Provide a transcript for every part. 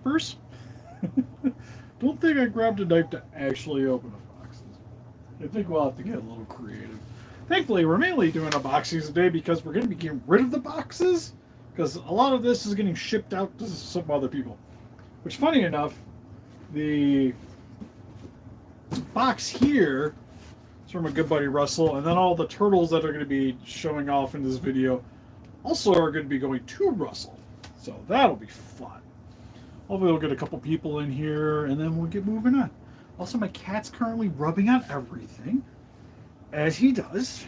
First, don't think I grabbed a knife to actually open the boxes. I think we'll have to get a little creative. Thankfully, we're mainly doing unboxings today because we're going to be getting rid of the boxes because a lot of this is getting shipped out to some other people. Which, funny enough, the box here is from a good buddy Russell, and then all the turtles that are going to be showing off in this video also are going to be going to Russell. So that'll be fun. Hopefully we'll get a couple people in here, and then we'll get moving on. Also, my cat's currently rubbing on everything, as he does.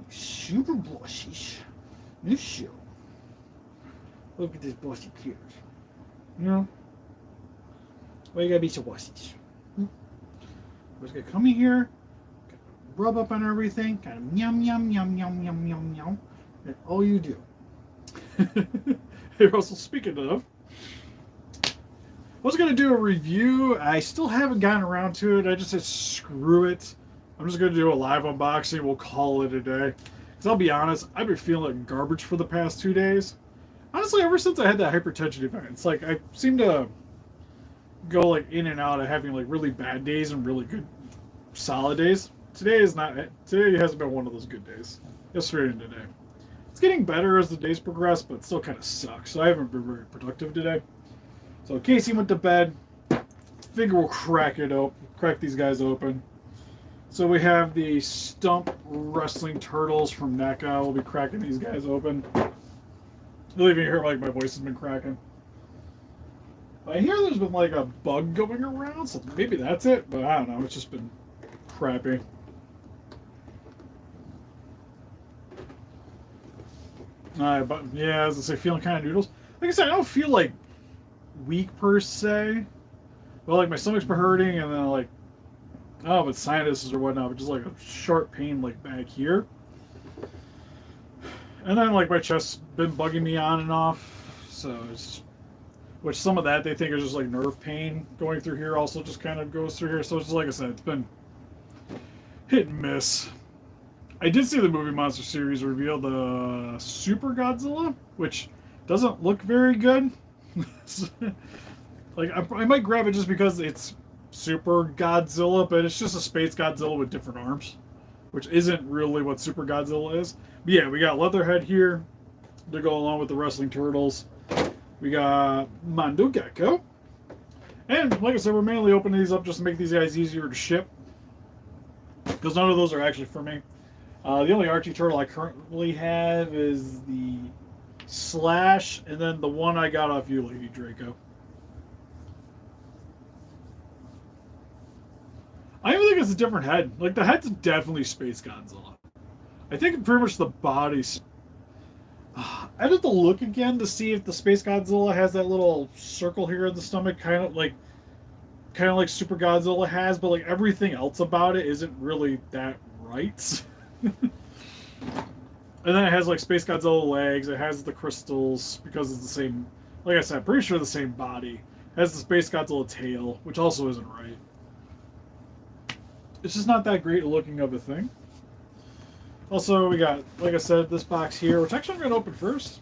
Super blushy. New show. Look at this blushy tears. You know? Why you gotta be so blushy? We're just gonna come in here, rub up on everything, kind of yum, yum, yum, yum, yum, yum, yum. That's all you do. Hey, Russell, speaking of, I was going to do a review. I still haven't gotten around to it. I just said, screw it. I'm just going to do a live unboxing. We'll call it a day. Because I'll be honest, I've been feeling like garbage for the past 2 days. Honestly, ever since I had that hypertension event, it's like I seem to go like in and out of having like really bad days and really good solid days. Today hasn't been one of those good days. Yesterday and today. It's getting better as the days progress, but it still kind of sucks. So I haven't been very productive today. So Casey went to bed. Figure we'll crack these guys open. So we have the Stump Wrestling Turtles from NECA. We'll be cracking these guys open. You'll even hear like my voice has been cracking. I hear there's been like a bug going around, so maybe that's it, but I don't know. It's just been crappy. But yeah, as I say, feeling kind of noodles. Like I said, I don't feel like weak per se. Well, like my stomach's been hurting, and then like, oh, but sinuses or whatnot, but just like a sharp pain like back here. And then like my chest's been bugging me on and off. So it's, which some of that they think is just like nerve pain going through here also just kind of goes through here. So it's just like I said, it's been hit and miss. I did see the Movie Monster series reveal the Super Godzilla, which doesn't look very good. Like I might grab it just because it's Super Godzilla, but it's just a space Godzilla with different arms, which isn't really what Super Godzilla is. But yeah, we got Leatherhead here to go along with the Wrestling Turtles. We got Mondo Gecko. And like I said, we're mainly opening these up just to make these guys easier to ship, because none of those are actually for me. The only Archie turtle I currently have is the Slash, and then the one I got off you, Lady Draco. I even think it's a different head. Like, the head's definitely Space Godzilla. I think pretty much the body's... I'd have to look again to see if the Space Godzilla has that little circle here in the stomach, kind of like Super Godzilla has, but like everything else about it isn't really that right. And then it has like Space Godzilla legs. It has the crystals because it's the same. Like I said, I'm pretty sure the same body. It has the Space Godzilla tail, which also isn't right. It's just not that great looking of a thing. Also, we got, like I said, this box here, which actually I'm going to open first.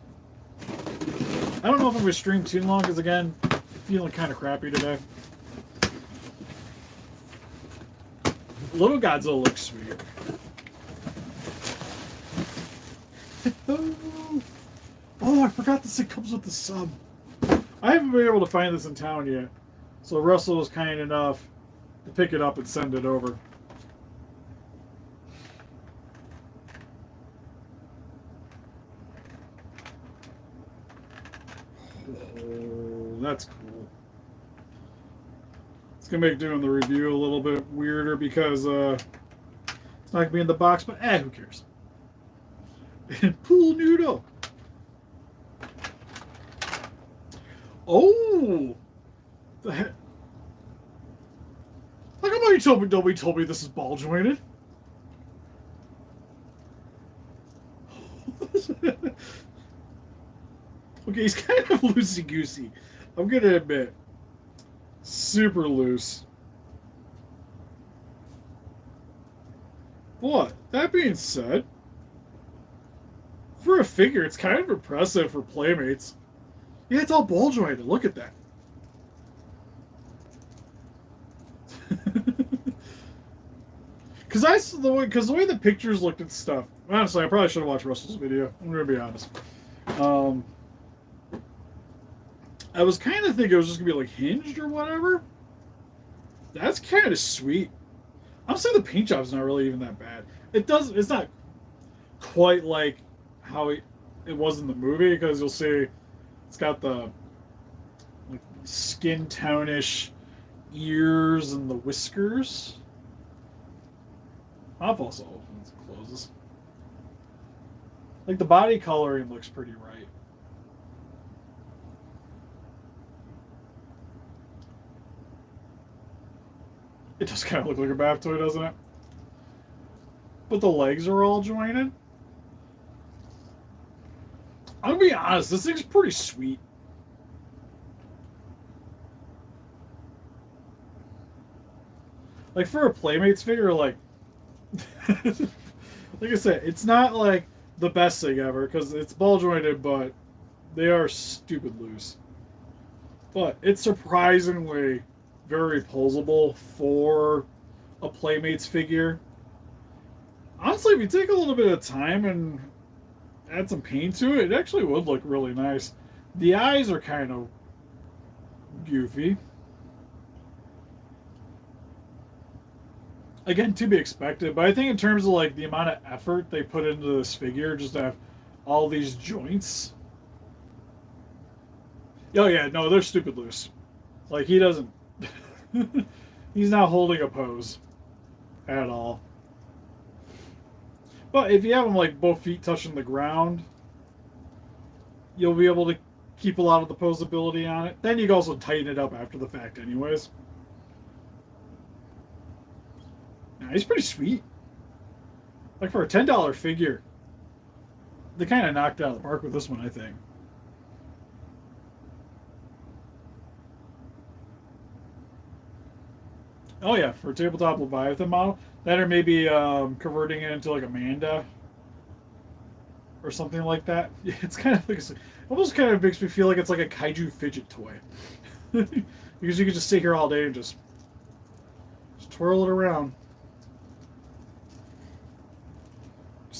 I don't know if I'm going to stream too long because, again, feeling kind of crappy today. Little Godzilla looks sweet. Oh, I forgot this. It comes with the sub. I haven't been able to find this in town yet, so Russell was kind enough to pick it up and send it over. Oh, that's cool. It's gonna make doing the review a little bit weirder because it's not gonna be in the box, but who cares? And pool noodle. Oh, the heck! How come nobody told me this is ball jointed? Okay, he's kind of loosey goosey. I'm gonna admit, super loose. But that being said, for a figure, it's kind of impressive for Playmates. Yeah, it's all ball jointed. Look at that. Because the way the pictures looked at stuff. Honestly, I probably should have watched Russell's video. I'm gonna be honest. I was kind of thinking it was just gonna be like hinged or whatever. That's kind of sweet. Honestly, the paint job's not really even that bad. It's not quite like how it was in the movie, because you'll see it's got the like skin tone-ish ears and the whiskers. Mouth also opens and closes. Like the body coloring looks pretty right. It does kind of look like a bath toy, doesn't it? But the legs are all jointed. I'm gonna be honest, this thing's pretty sweet. Like for a Playmates figure, like like I said, it's not like the best thing ever because it's ball jointed, but they are stupid loose. But it's surprisingly very posable for a Playmates figure. Honestly, if you take a little bit of time and add some paint to it, it actually would look really nice. The eyes are kind of goofy. Again, to be expected, but I think in terms of like the amount of effort they put into this figure, just to have all these joints. Oh yeah, no, they're stupid loose. Like he doesn't. He's not holding a pose at all. But if you have him like both feet touching the ground, you'll be able to keep a lot of the posability on it. Then you can also tighten it up after the fact, anyways. He's pretty sweet. Like for a $10 figure, they kind of knocked it out of the park with this one, I think. Oh yeah, for a tabletop Leviathan model, that or maybe converting it into like a Manda or something like that. It's kind of like almost kind of makes me feel like it's like a kaiju fidget toy because you can just sit here all day and just twirl it around.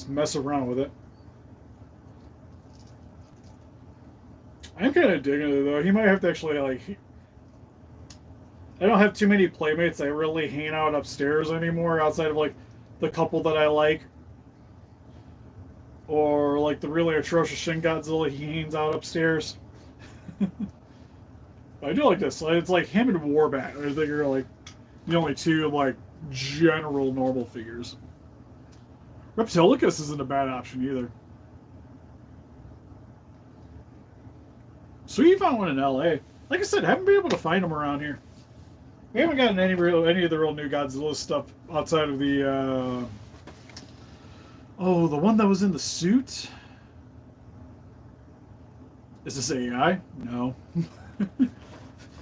Mess around with it. I'm kind of digging it though. He might have to actually like. I don't have too many Playmates that really hang out upstairs anymore, outside of like the couple that I like, or like the really atrocious Shin Godzilla. He hangs out upstairs. I do like this. It's like him and Warbat. I think are like the only two like general normal figures. Reptilicus isn't a bad option either. So you found one in LA. Like I said, I haven't been able to find them around here. We haven't gotten any of the real new Godzilla stuff outside of the the one that was in the suit. Is this AI? No.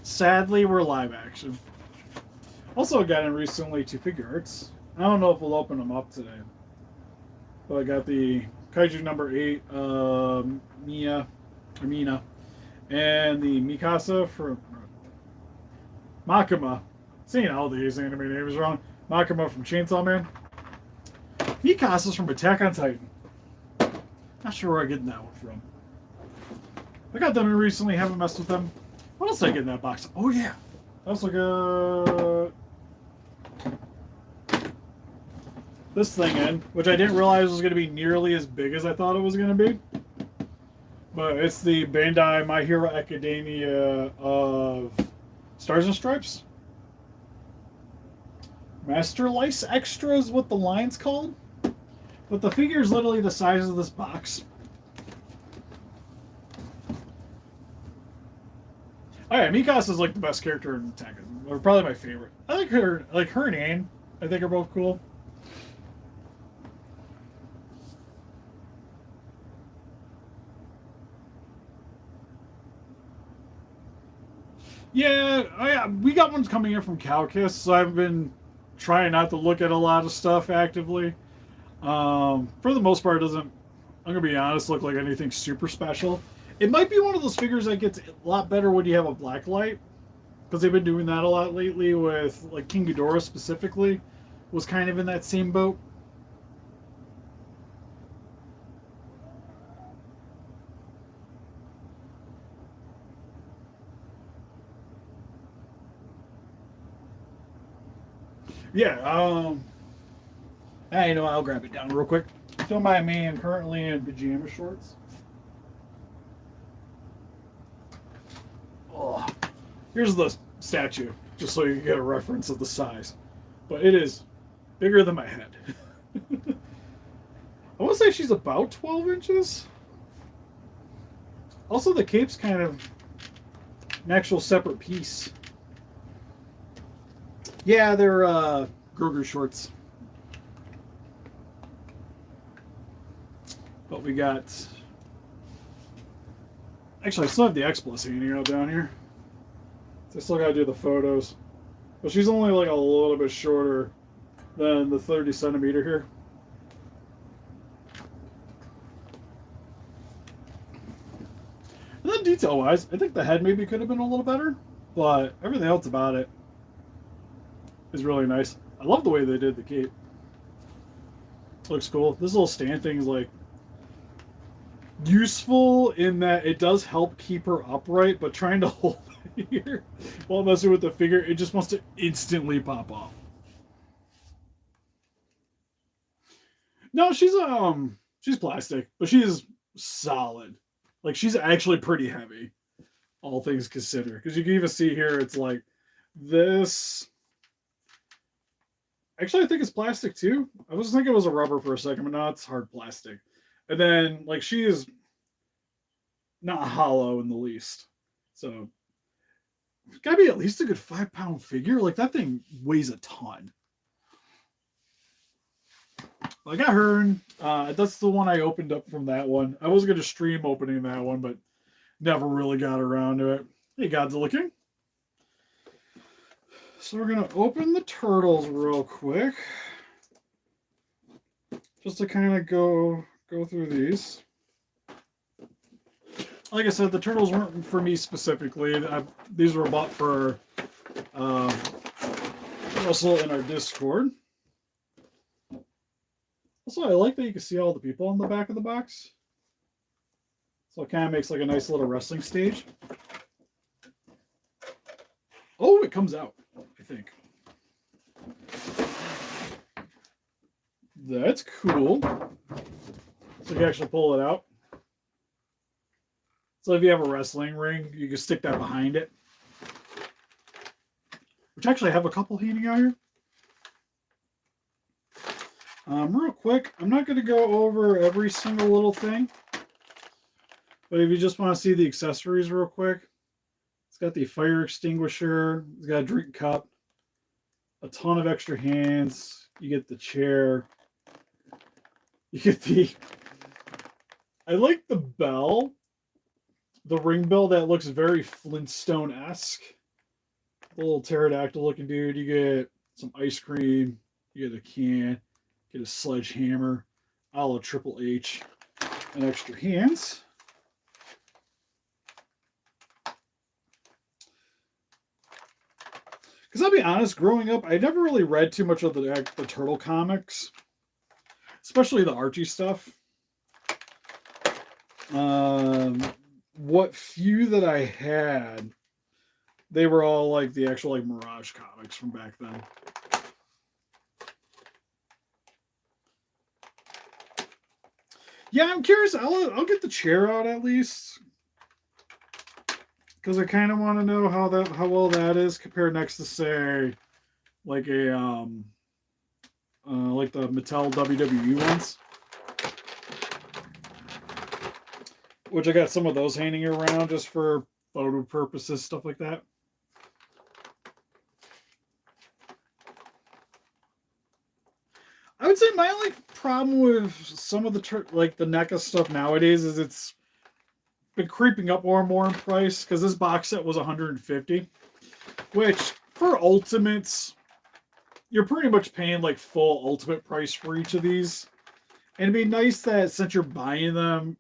Sadly, we're live action. Also got in recently 2 figure arts. I don't know if we'll open them up today. But I got the Kaiju number 8, Mina, and the Mikasa from Makima. Saying all these anime names wrong. Makima from Chainsaw Man. Mikasa's from Attack on Titan. Not sure where I'm getting that one from. I got them recently, haven't messed with them. What else did I get in that box? Oh yeah. I also got this thing in, which I didn't realize was going to be nearly as big as I thought it was going to be. But it's the Bandai My Hero Academia of Stars and Stripes. Master Lice Extra is what the line's called. But the figure is literally the size of this box. Oh yeah, Mikasa is like the best character in Tekken, or probably my favorite. I like her and Anne. I think are both cool. Yeah, we got ones coming in from Calcus, so I've been trying not to look at a lot of stuff actively. For the most part, it doesn't, I'm going to be honest, look like anything super special. It might be one of those figures that gets a lot better when you have a black light, because they've been doing that a lot lately with, like, King Ghidorah specifically was kind of in that same boat. Yeah, you know, I'll grab it down real quick. Don't mind me, I'm currently in pajama shorts. Oh, here's the statue, just so you get a reference of the size. But it is bigger than my head. I want to say she's about 12 inches. Also, the cape's kind of an actual separate piece. Yeah, they're Groger shorts. But we got... Actually, I still have the X-Plus hanging out down here. So I still gotta do the photos. But she's only like a little bit shorter than the 30 centimeter here. And then detail-wise, I think the head maybe could have been a little better. But everything else about it is really nice. I love the way they did the cape. Looks cool. This little stand thing is like useful in that it does help keep her upright, but trying to hold it here while messing with the figure, it just wants to instantly pop off. No, she's plastic, but she is solid. Like, she's actually pretty heavy, all things considered. Because you can even see here, it's like this. Actually, I think it's plastic too. I was thinking it was a rubber for a second, but no, it's hard plastic. And then, like, she is not hollow in the least. So, it's got to be at least a good 5-pound figure. Like, that thing weighs a ton. I got her. That's the one I opened up from that one. I was going to stream opening that one, but never really got around to it. Hey, God's looking. So we're going to open the turtles real quick. Just to kind of go through these. Like I said, the turtles weren't for me specifically. These were bought for Russell in our Discord. Also, I like that you can see all the people on the back of the box. So it kind of makes like a nice little wrestling stage. Oh, it comes out, I think. That's cool. So you can actually pull it out. So if you have a wrestling ring, you can stick that behind it. Which actually I have a couple hanging out here. Real quick, I'm not going to go over every single little thing. But if you just want to see the accessories real quick, it's got the fire extinguisher, it's got a drink cup, a ton of extra hands, you get the chair, you get the... I like the bell, the ring bell that looks very Flintstone-esque. The little pterodactyl looking dude, you get some ice cream, you get a can, get a sledgehammer, a la Triple H, and extra hands. Because I'll be honest, growing up, I never really read too much of the Turtle comics, especially the Archie stuff. What few that I had, they were all like the actual like Mirage comics from back then. Yeah, I'm curious. I'll get the chair out at least, because I kind of want to know how well that is compared next to, say, like a like the Mattel WWE ones, which I got some of those hanging around just for photo purposes, stuff like that. I would say my only problem with some of the like the NECA stuff nowadays is it's been creeping up more and more in price, because this box set was $150, which for Ultimates, you're pretty much paying like full Ultimate price for each of these. And it'd be nice that since you're buying them,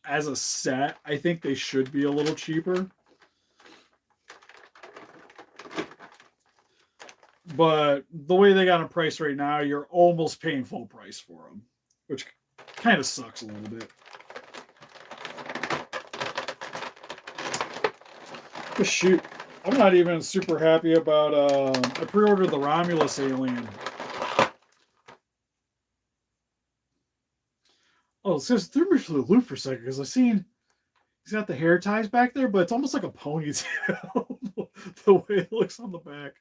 as a set, I think they should be a little cheaper. But the way they got them priced right now, you're almost paying full price for them, which kind of sucks a little bit. But shoot, I'm not even super happy about. I pre-ordered the Romulus alien. Oh, it says threw me for the loop for a second because I seen he's got the hair ties back there, but it's almost like a ponytail the way it looks on the back.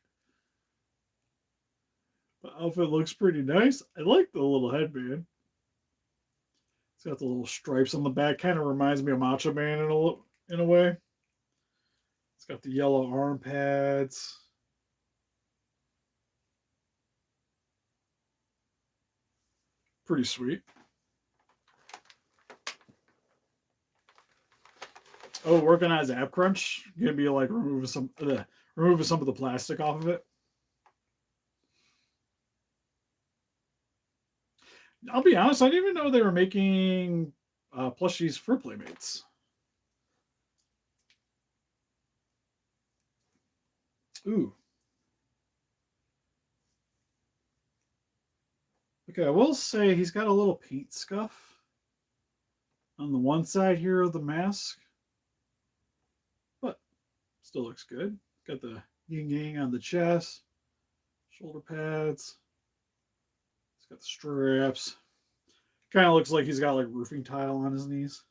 The outfit looks pretty nice. I like the little headband. It's got the little stripes on the back. Kind of reminds me of Macho Man in a way. It's got the yellow arm pads. Pretty sweet. Oh, working on his ab crunch. Gonna be like removing some of the plastic off of it. I'll be honest, I didn't even know they were making plushies for Playmates. Ooh. Okay, I will say he's got a little paint scuff on the one side here of the mask. But still looks good. Got the yin yang on the chest, shoulder pads. He's got the straps. Kind of looks like he's got like roofing tile on his knees.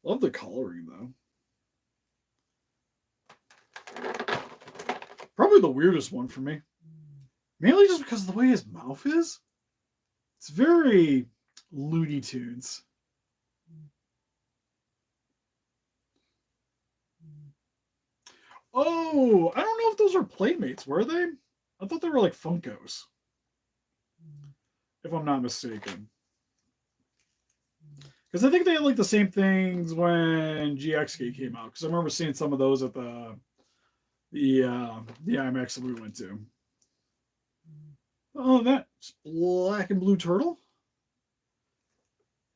Love the coloring though. Probably the weirdest one for me. Mainly just because of the way his mouth is. It's very Looney Tunes. Oh, I don't know if those are Playmates, were they? I thought they were like Funkos. If I'm not mistaken. Because I think they had like the same things when GXK came out. Because I remember seeing some of those at the IMAX that we went to. Oh, that's black and blue turtle.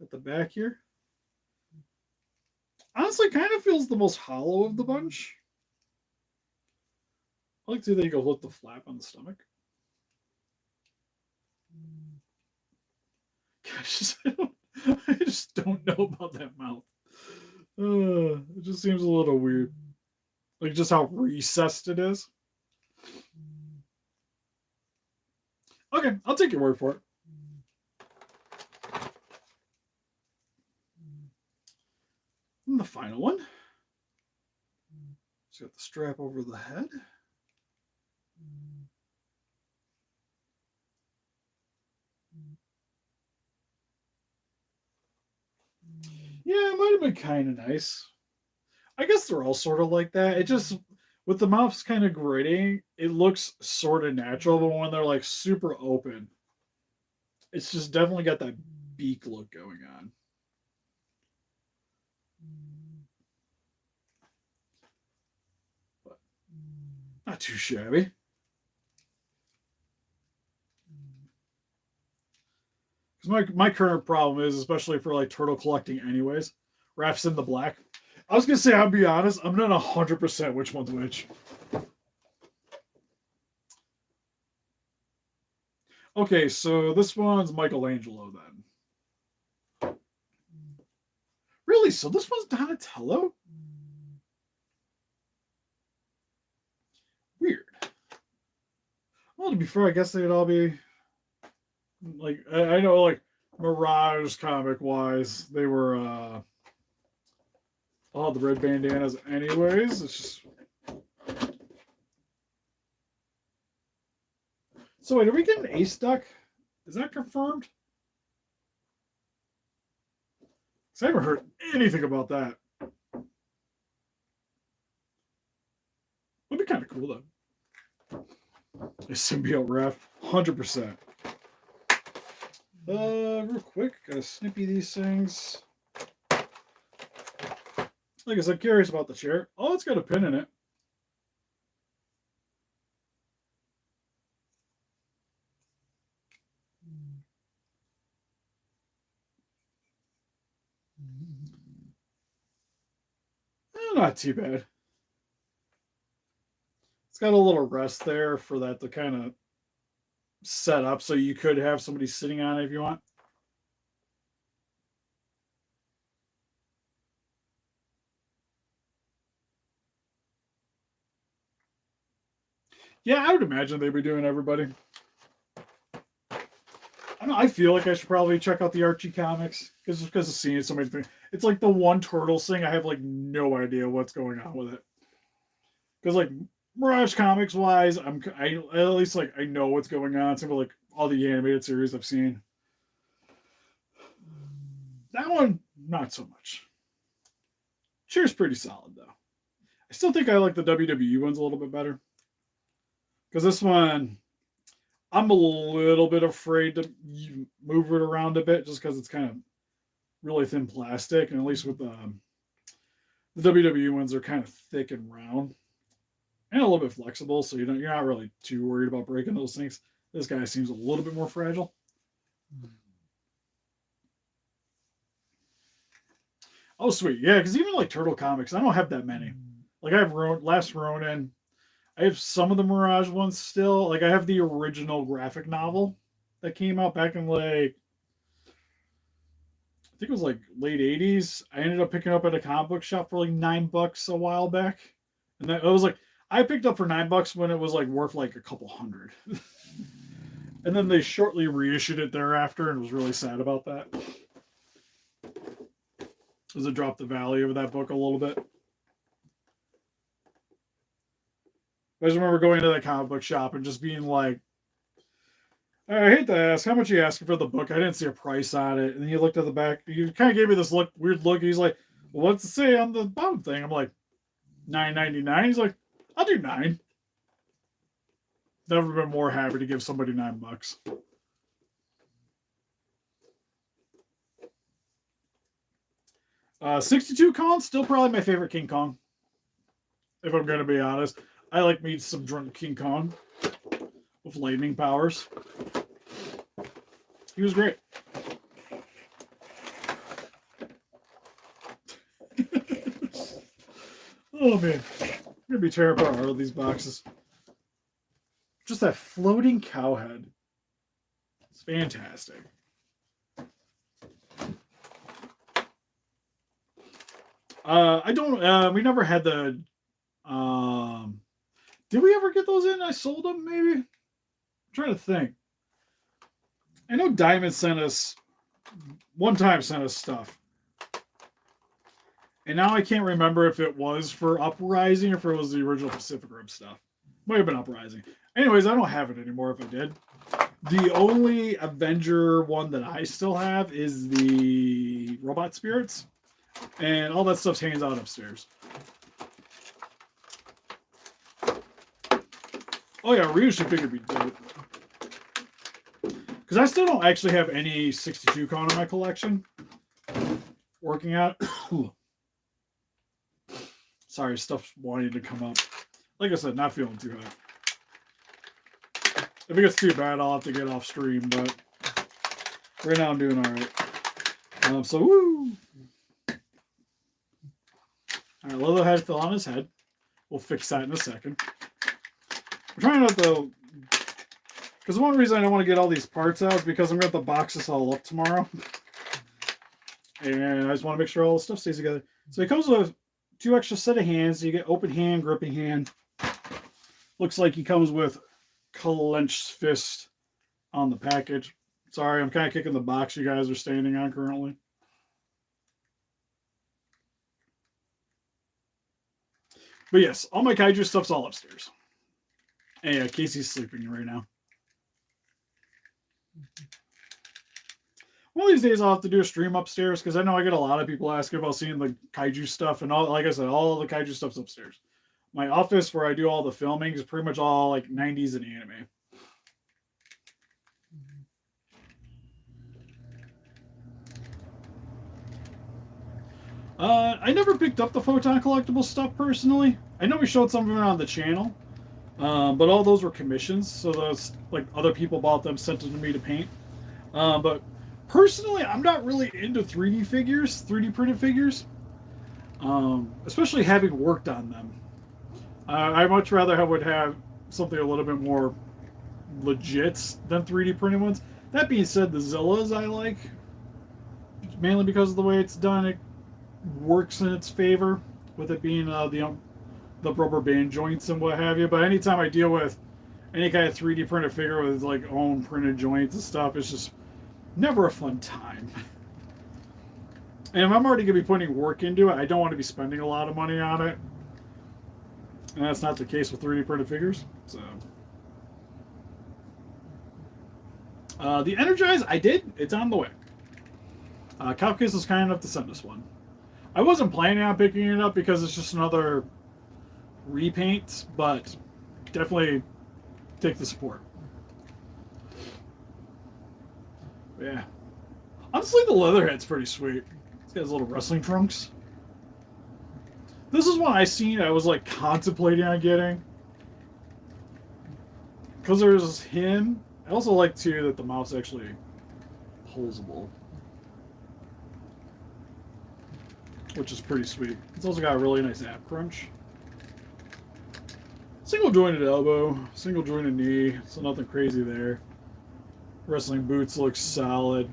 At the back here. Honestly, kind of feels the most hollow of the bunch. I like to see that you go look the flap on the stomach. Gosh, I just don't know about that mouth. It just seems a little weird. Like just how recessed it is. Okay, I'll take your word for it. And the final one. It's got the strap over the head. Yeah, it might have been kind of nice. I guess they're all sort of like that. It just, with the mouths kind of gritty, it looks sort of natural, but when they're like super open, it's just definitely got that beak look going on. But not too shabby. Because my current problem is, especially for like turtle collecting anyways, wraps in the black. I was going to say, I'll be honest, I'm not 100% which one's which. Okay, so this one's Michelangelo then. Really? So this one's Donatello? Weird. Well, to be fair, I guess they'd all be like, I know like Mirage comic wise, they were all the red bandanas anyways. It's just. So wait, are we getting Ace Duck? Is that confirmed? Because I haven't heard anything about that. Would be kind of cool though. A symbiote ref, 100%. Real quick, gotta snippy these things. Like I said, curious about the chair. Oh, it's got a pin in it. Not too bad. It's got a little rest there for that to kind of set up so you could have somebody sitting on it if you want. Yeah, I would imagine they'd be doing everybody. I don't know, I feel like I should probably check out the Archie comics because of seeing so many things. It's like the one Turtles thing. I have like no idea what's going on with it. Because like Mirage comics wise, I at least like I know what's going on. Some of like all the animated series I've seen. That one, not so much. Cheer's pretty solid though. I still think I like the WWE ones a little bit better. Because this one, I'm a little bit afraid to move it around a bit just because it's kind of really thin plastic. And at least with the WWE ones are kind of thick and round and a little bit flexible. So you're not really too worried about breaking those things. This guy seems a little bit more fragile. Oh, sweet. Yeah, because even like Turtle comics, I don't have that many. Like I have Last Ronin. I have some of the Mirage ones still. Like I have the original graphic novel that came out back in like I think it was like late 80s. I ended up picking up at a comic book shop for like $9 a while back. And that it was like I picked up for $9 when it was like worth like a couple hundred. And then they shortly reissued it thereafter and was really sad about that. Because it dropped the value of that book a little bit. I just remember going to that comic book shop and just being like, I hate to ask, how much are you asking for the book? I didn't see a price on it. And he looked at the back. He kind of gave me this weird look. He's like, well, what's it say on the bottom thing? I'm like, $9.99. He's like, I'll do $9. Never been more happy to give somebody $9. 62 Kong, still probably my favorite King Kong. If I'm going to be honest. I like me some drunk King Kong with lightning powers. He was great. Oh man, I'm gonna be tearing apart all of these boxes. Just that floating cow head. It's fantastic. I don't. We never had the. Did we ever get those in? I sold them, maybe? I'm trying to think. I know Diamond sent us, one time sent us stuff. And now I can't remember if it was for Uprising or if it was the original Pacific Rim stuff. Might have been Uprising. Anyways, I don't have it anymore if I did. The only Avenger one that I still have is the Robot Spirits. And all that stuff's hands out upstairs. Oh yeah, reissue figure would be dope. Because I still don't actually have any 62 Kong in my collection. Working out. Sorry, stuff's wanting to come up. Like I said, not feeling too hot. If it gets too bad, I'll have to get off stream, but right now I'm doing alright. So, woo! Alright, Leatherhead fell on his head. We'll fix that in a second. I'm trying not to... Because one reason I don't want to get all these parts out is because I'm going to have to box this all up tomorrow. And I just want to make sure all the stuff stays together. So it comes with 2 extra set of hands. So you get open hand, gripping hand. Looks like he comes with clenched fist on the package. Sorry, I'm kind of kicking the box you guys are standing on currently. But yes, all my kaiju stuff's all upstairs. And yeah, Casey's sleeping right now. One of these days I'll have to do a stream upstairs because I know I get a lot of people asking about seeing the kaiju stuff and all. Like I said, all the kaiju stuff's upstairs. My office where I do all the filming is pretty much all like 90s and anime. I never picked up the Photon collectible stuff personally. I know we showed some of it on the channel, but all those were commissions, so those like other people bought them, sent them to me to paint. But personally, I'm not really into 3D figures, 3D printed figures. Especially having worked on them. I much rather would have something a little bit more legit than 3D printed ones. That being said, the Zillas I like, mainly because of the way it's done. It works in its favor, with it being the rubber band joints and what have you. But anytime I deal with any kind of 3D printed figure with like own printed joints and stuff, it's just never a fun time. And if I'm already going to be putting work into it, I don't want to be spending a lot of money on it. And that's not the case with 3D printed figures. So, the Energize, I did. It's on the way. Cupcakes was kind enough to send us one. I wasn't planning on picking it up because it's just another repaint, but definitely take the support. Yeah. Honestly, the Leatherhead's pretty sweet. It's got his little wrestling trunks. This is one I seen I was like contemplating on getting. Because there's him. I also like too that the mouse actually pulsable. Which is pretty sweet. It's also got a really nice ab crunch. Single jointed elbow, single jointed knee, so nothing crazy there. Wrestling boots look solid.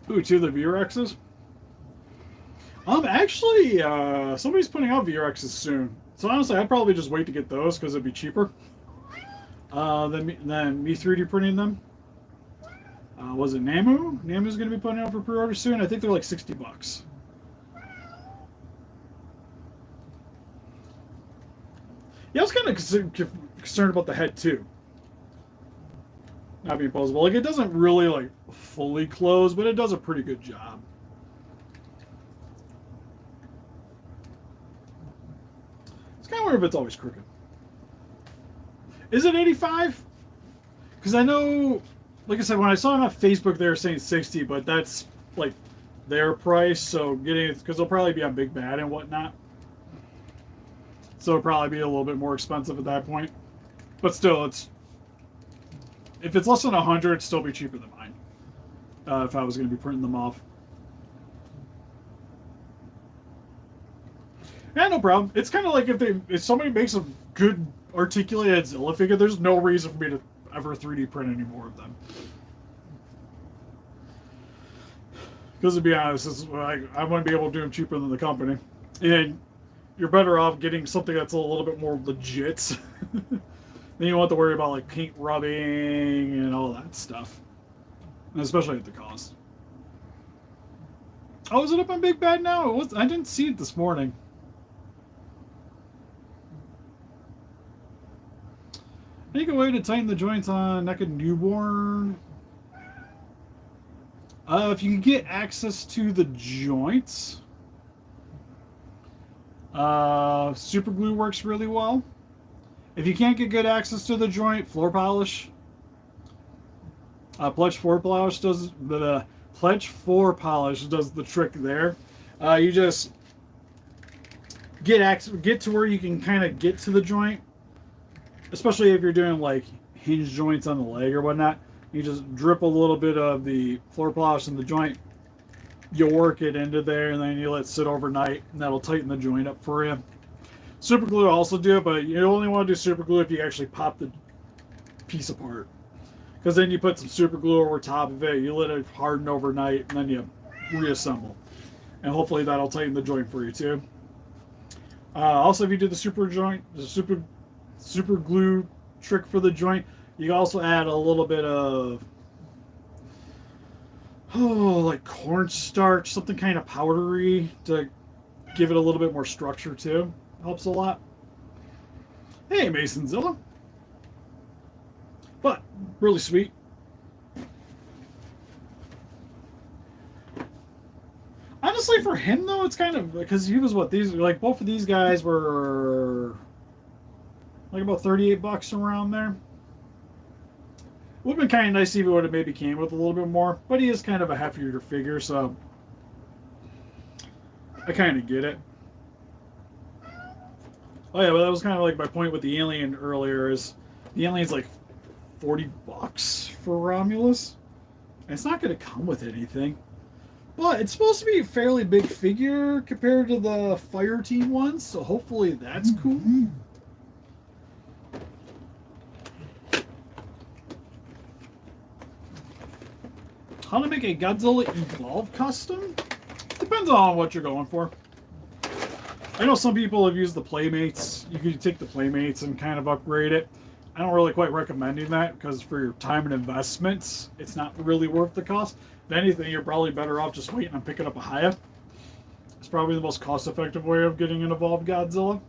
Ooh, two of the VRXs. Actually, somebody's putting out VRXs soon. So honestly, I'd probably just wait to get those because it'd be cheaper than me 3D printing them. Was it Namu? Namu's going to be putting out for pre-order soon. I think they're like $60. Yeah, I was kind of concerned about the head too. Not being posable. Like, it doesn't really like fully close, but it does a pretty good job. It's kind of weird if it's always crooked. Is it 85? Because I know, like I said, when I saw it on Facebook, they were saying 60, but that's like their price. So getting it, because they'll probably be on Big Bad and whatnot. So it'll probably be a little bit more expensive at that point. But still, if it's less than 100, it'd still be cheaper than mine. If I was going to be printing them off. Yeah, no problem. It's kind of like if somebody makes a good articulated Zilla figure, there's no reason for me to ever 3D print any more of them. Because to be honest, I want to be able to do them cheaper than the company. And you're better off getting something that's a little bit more legit. Then you don't have to worry about like paint rubbing and all that stuff. And especially at the cost. Oh, is it up on Big Bad now? I didn't see it this morning. Make a way to tighten the joints on NECA Newborn. If you can get access to the joints, super glue works really well. If you can't get good access to the joint, floor polish. Pledge 4 polish does the Pledge 4 polish does the trick there. You just get to where you can kind of get to the joint. Especially if you're doing like hinge joints on the leg or whatnot, you just drip a little bit of the floor polish in the joint. You work it into there, and then you let it sit overnight, and that'll tighten the joint up for you. Super glue will also do it, but you only want to do super glue if you actually pop the piece apart. Because then you put some super glue over top of it, you let it harden overnight, and then you reassemble. And hopefully that'll tighten the joint for you too. Also, if you do the super glue trick for the joint, you can also add a little bit of like cornstarch, something kind of powdery to give it a little bit more structure too. Helps a lot. Hey, Mason Zilla. But really sweet. Honestly, for him though, it's kind of because he was like both of these guys were like about $38 around there. Would have been kind of nice if he would have maybe came with a little bit more, but he is kind of a heftier figure, so I kind of get it. Oh yeah, but that was kind of like my point with the alien earlier is The alien's like $40 for Romulus. And it's not going to come with anything. But it's supposed to be a fairly big figure compared to the Fire Team ones, so hopefully that's cool. How to make a Godzilla Evolve custom? Depends on what you're going for. I know some people have used the Playmates. You can take the Playmates and kind of upgrade it. I don't really quite recommending that because for your time and investments, it's not really worth the cost. If anything, you're probably better off just waiting on picking up a Haya. It's probably the most cost-effective way of getting an evolved Godzilla.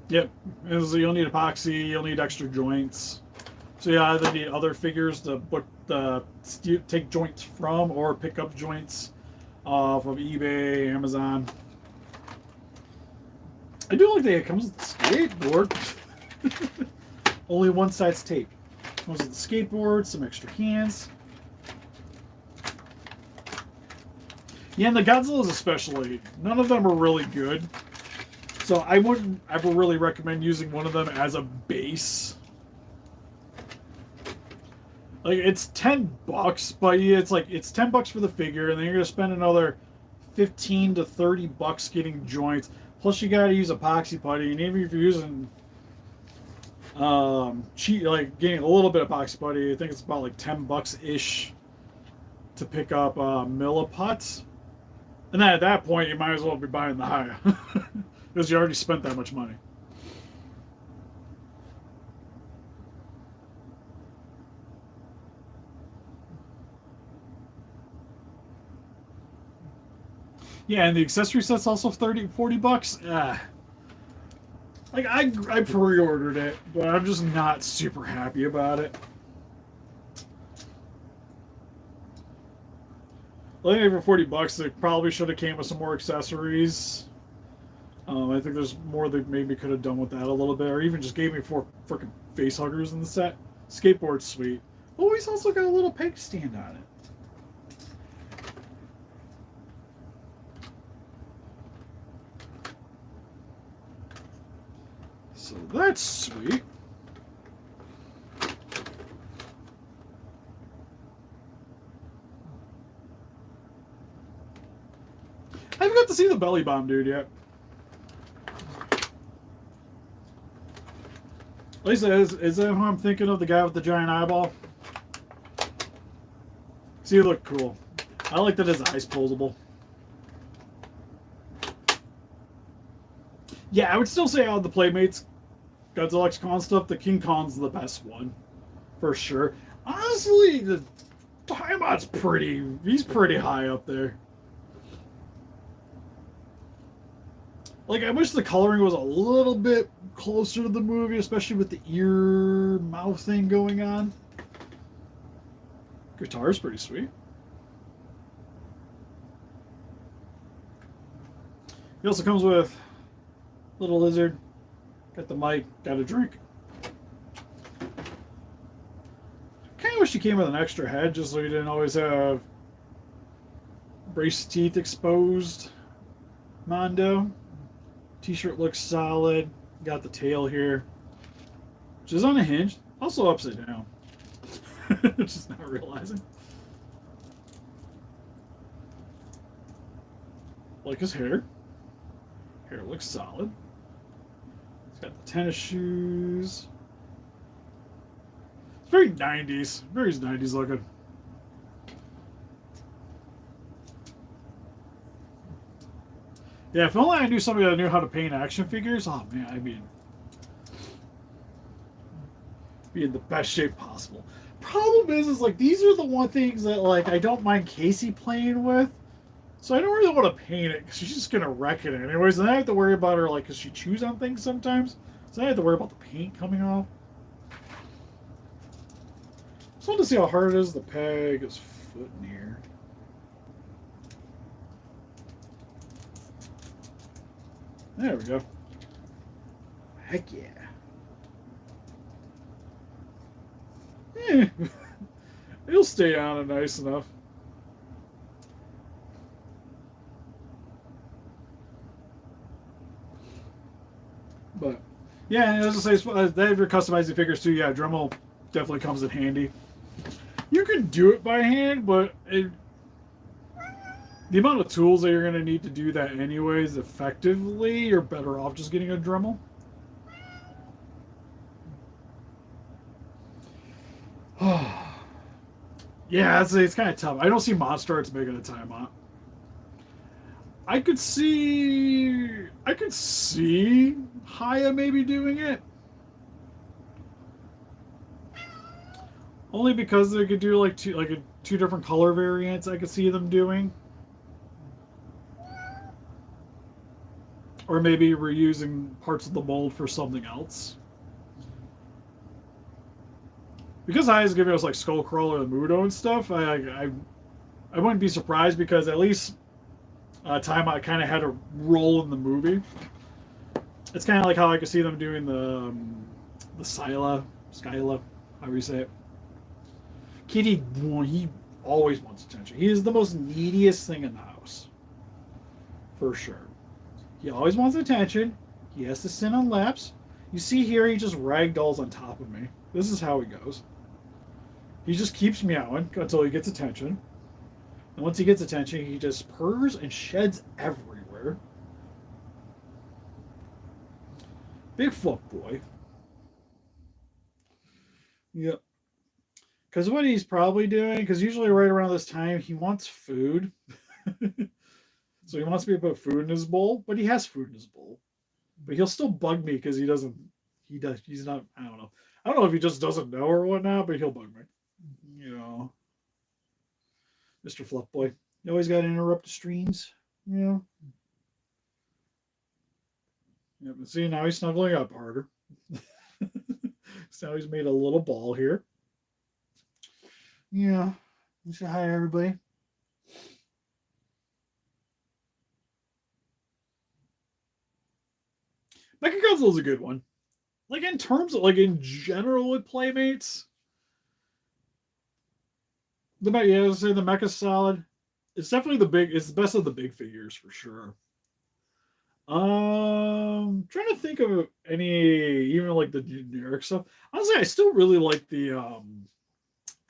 Yep, you'll need epoxy, you'll need extra joints. So you either need other figures to take joints from or pick up joints off of eBay, Amazon. I do like that it comes with the skateboard. Only one side's tape. Comes with the skateboard, some extra cans. Yeah, and the Godzillas especially, none of them are really good. So I wouldn't ever really recommend using one of them as a base. Like, it's $10, but yeah, it's $10 for the figure, and then you're gonna spend another $15 to $30 getting joints. Plus, you gotta use epoxy putty, and even if you're using getting a little bit of epoxy putty, I think it's about like $10 ish to pick up Milliputts. And then at that point, you might as well be buying the Haya because you already spent that much money. Yeah, and the accessory set's also $40. Like, I pre-ordered it, but I'm just not super happy about it. I think for $40, they probably should have came with some more accessories. I think there's more they maybe could have done with that a little bit, or even just gave me 4 freaking face huggers in the set. Skateboard's sweet. Oh, he's also got a little peg stand on it. So that's sweet. I haven't got to see the belly bomb dude yet. Lisa, is that who I'm thinking of? The guy with the giant eyeball? See, he looked cool. I like that his eye's posable. Yeah, I would still say out of the Playmates Godzilla X Con stuff, the King Kong's the best one. For sure. Honestly, the Taimat's he's pretty high up there. Like, I wish the coloring was a little bit closer to the movie, especially with the ear mouth thing going on. Guitar's pretty sweet. He also comes with little lizard, got the mic, got a drink. Kind of wish he came with an extra head just so you didn't always have brace teeth exposed. Mondo. T-shirt looks solid. Got the tail here, which is on a hinge, also upside down. Just not realizing. Like his hair. Hair looks solid. He's got the tennis shoes. It's very 90s. Very 90s looking. Yeah, if only I knew somebody that knew how to paint action figures. Oh man, I'd be in the best shape possible. Problem is like these are the one things that like I don't mind Casey playing with. So I don't really want to paint it because she's just gonna wreck it anyways. And I have to worry about her like because she chews on things sometimes. So I have to worry about the paint coming off. Just want to see how hard it is to peg his foot in here. There we go. Heck yeah. It'll stay on it nice enough. But yeah, as I say, they have your customizing figures too. Yeah, Dremel definitely comes in handy. You can do it by hand, but the amount of tools that you're going to need to do that anyways effectively, you're better off just getting a Dremel. Yeah, it's kind of tough. I don't see Monster Arts making a Taimat. I could see Haya maybe doing it. Only because they could do like two different color variants. I could see them doing, or maybe reusing parts of the mold for something else. Because Haya's giving us like Skullcrawler and Mudo and stuff, I wouldn't be surprised because at least Tiamat kind of had a role in the movie. It's kind of like how I could see them doing the Skyla, however you say it. Kitty, he always wants attention. He is the most neediest thing in the house, for sure. He always wants attention. He has to sit on laps. You see here, he just ragdolls on top of me. This is how he goes. He just keeps meowing until he gets attention. And once he gets attention, he just purrs and sheds everywhere. Big fluff boy. Yep. Because what he's probably doing, because usually right around this time, he wants food. So he wants me to put food in his bowl, but he has food in his bowl. But he'll still bug me because he's not, I don't know. I don't know if he just doesn't know or whatnot, but he'll bug me. You know. Mr. Fluffboy. You always got to interrupt the streams. You know. Yep, and see, now he's snuggling up harder. So now he's made a little ball here. Yeah. Say hi, everybody. Mechagodzilla's a good one. Like in terms of, like in general with Playmates, the Mecha's solid. It's definitely it's the best of the big figures for sure. Trying to think of any, even like the generic stuff. Honestly, I still really like the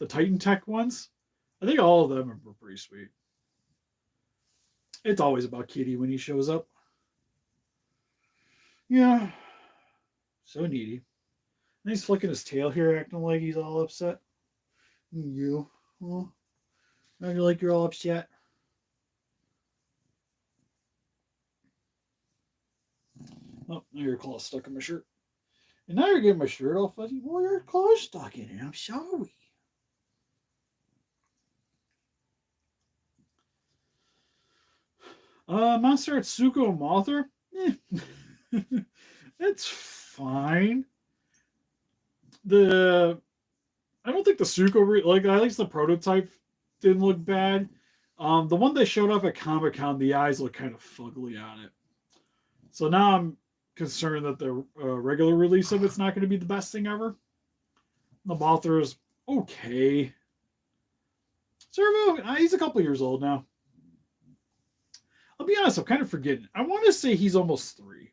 Titan Tech ones. I think all of them are pretty sweet. It's always about Kitty when he shows up. Yeah. So needy. And he's flicking his tail here, acting like he's all upset. You. Well, now you like you're all upset. Oh, now your claw's stuck in my shirt. And now you're getting my shirt all fuzzy. Well, your claw's stuck in it. I'm sorry. Monster at Suko Mothra? It's fine. I don't think the Suko, like, at least the prototype didn't look bad. The one they showed off at Comic-Con, the eyes look kind of fugly on it. So now I'm concerned that the regular release of it's not going to be the best thing ever. The Mothra is okay. Servo, he's a couple years old now. I'll be honest, I'm kind of forgetting. I want to say he's almost 3.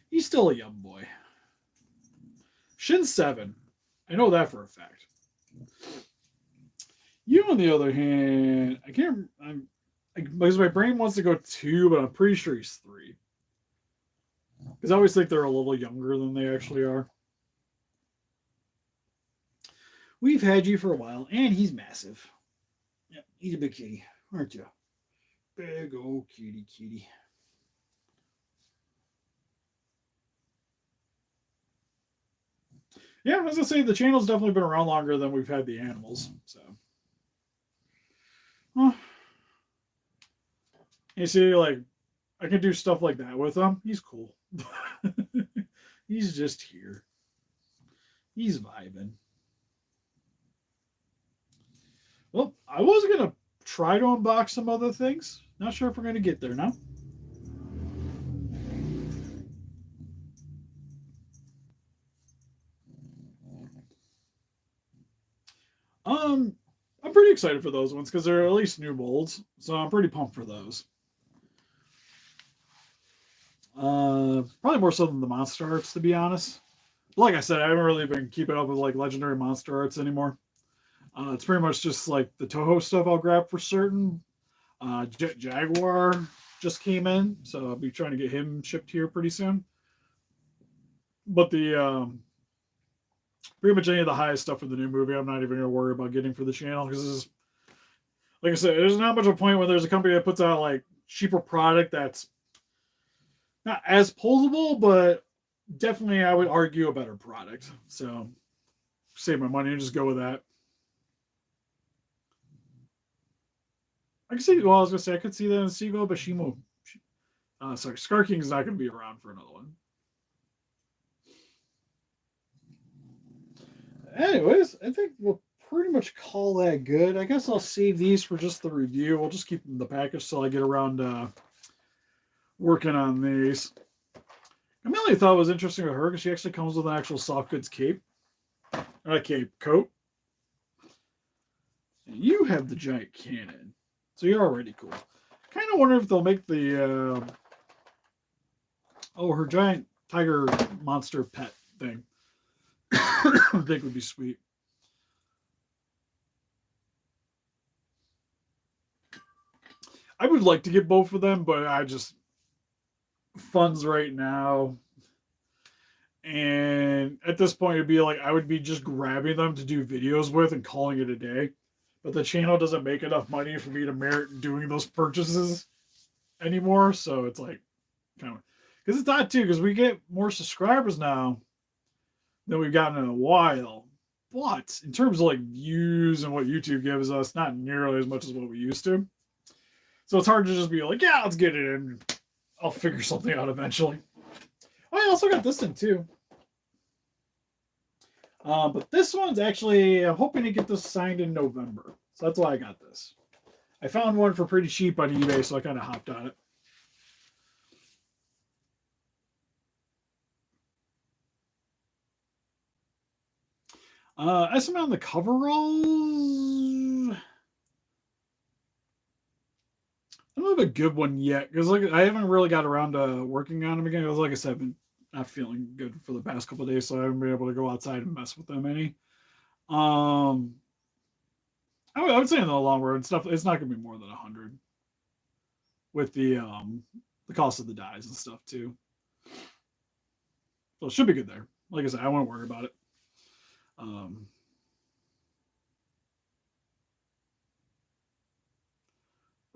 He's still a young boy. Shin's 7. I know that for a fact. You, on the other hand, I can't. Because my brain wants to go 2, but I'm pretty sure he's 3. Because I always think they're a little younger than they actually are. We've had you for a while, and he's massive. Yeah, he's a big kitty, aren't you? Big old kitty. Yeah, as I say, the channel's definitely been around longer than we've had the animals. So, you see, like, I can do stuff like that with him. He's cool. He's just here. He's vibing. Well, I was going to try to unbox some other things. Not sure if we're going to get there now. I'm pretty excited for those ones because they're at least new molds. So I'm pretty pumped for those. Probably more so than the monster arts, to be honest. Like I said, I haven't really been keeping up with like legendary monster arts anymore. It's pretty much just like the Toho stuff I'll grab for certain. Jet Jaguar just came in, so I'll be trying to get him shipped here pretty soon. But the pretty much any of the highest stuff for the new movie, I'm not even gonna worry about getting for the channel because, like I said, there's not much of a point when there's a company that puts out like cheaper product that's not as posable, but definitely I would argue a better product. So save my money and just go with that. I can see. Well, I was gonna say I could see that in Seagull, but Shimo. Sorry, Scar King's not gonna be around for another one. Anyways, I think we'll pretty much call that good. I guess I'll save these for just the review. We'll just keep them in the package till I get around working on these. Amelia thought it was interesting with her because she actually comes with an actual soft goods cape. Not a cape, coat. And you have the giant cannon. So you're already cool. Kind of wonder if they'll make the her giant tiger monster pet thing. I think would be sweet. I would like to get both of them, but I just funds right now. And at this point, it'd be like I would be just grabbing them to do videos with and calling it a day. But the channel doesn't make enough money for me to merit doing those purchases anymore. So it's like, kind of, because it's not too, because we get more subscribers now than we've gotten in a while. But in terms of like views and what YouTube gives us, not nearly as much as what we used to. So it's hard to just be like, yeah, let's get it in. I'll figure something out eventually. Oh, I also got this one too. But this one's actually, I'm hoping to get this signed in November. So that's why I got this. I found one for pretty cheap on eBay, so I kind of hopped on it. Estimate on the coveralls. I don't have a good one yet because like I haven't really got around to working on them again. Because like I said, I've been not feeling good for the past couple of days, so I haven't been able to go outside and mess with them any. I would say in the long run stuff, it's not going to be more than 100 with the cost of the dyes and stuff too. So it should be good there. Like I said, I won't worry about it.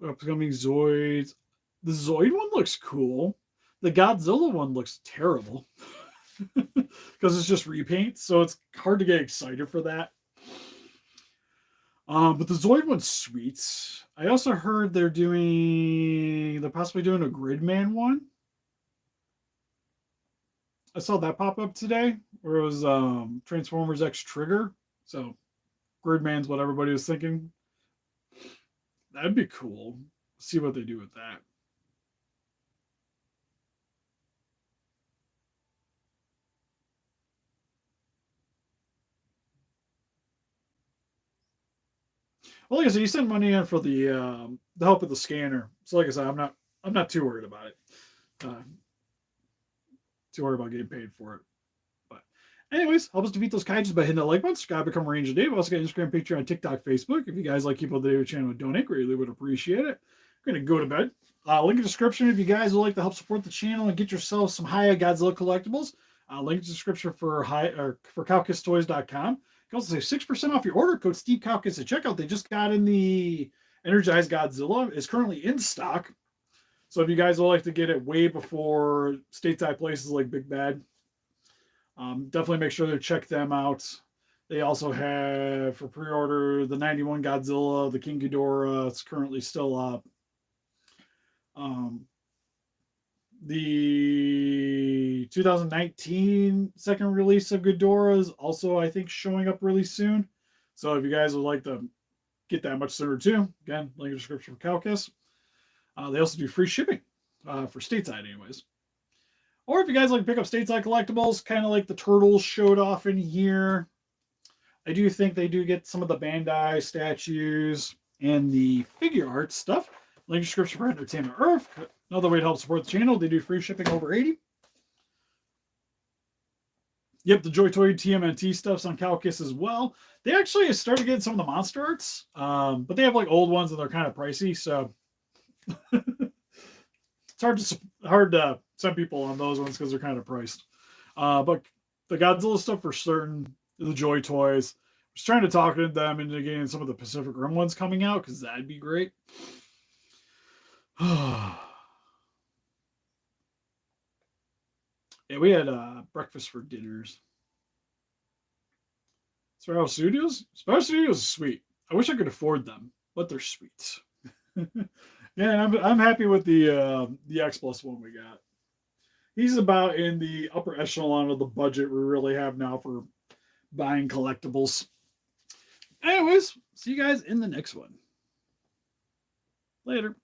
Upcoming Zoids. The Zoid one looks cool. The Godzilla one looks terrible because it's just repaint, so it's hard to get excited for that. But the Zoid one's sweet. I also heard they're possibly doing a Gridman one. I saw that pop up today where it was Transformers X Trigger. So Gridman's what everybody was thinking. That'd be cool. See what they do with that. Well, like I said, you send money in for the help with the scanner. So, like I said, I'm not too worried about it. Too worried about getting paid for it. But, anyways, help us defeat those kaijus by hitting that like button. Subscribe, become a Ranger Dave. Also got Instagram, Patreon, TikTok, Facebook. If you guys like keep up the channel, donate. Greatly would appreciate it. I'm gonna go to bed. Link in the description if you guys would like to help support the channel and get yourselves some high Godzilla collectibles. Link in the description for KaukusToys.com. You can also save 6% off your order. Code Steve Kaukus at checkout. They just got in the Energized Godzilla. It's currently in stock. So if you guys would like to get it way before stateside places like Big Bad, definitely make sure to check them out. They also have for pre-order the 91 Godzilla, the King Ghidorah. It's currently still up. The 2019 second release of Ghidorah is also, I think, showing up really soon. So if you guys would like to get that much sooner too, again, link in the description for Kaukus. They also do free shipping for stateside, anyways. Or if you guys like to pick up stateside collectibles, kind of like the turtles showed off in here, I do think they do get some of the Bandai statues and the figure art stuff. Link description for Entertainment Earth. Another way to help support the channel. They do free shipping over 80. Yep, the Joy Toy TMNT stuff's on Calcus as well. They actually started getting some of the monster arts, but they have like old ones and they're kind of pricey, so it's hard to send people on those ones because they're kind of priced. But the Godzilla stuff for certain, the Joy Toys. I was trying to talk to them into getting some of the Pacific Rim ones coming out because that'd be great. Yeah, we had breakfast for dinners. Spiral Studios? Spiral Studios is sweet. I wish I could afford them, but they're sweet. Yeah, I'm happy with the X Plus one we got. He's about in the upper echelon of the budget we really have now for buying collectibles. Anyways, see you guys in the next one. Later.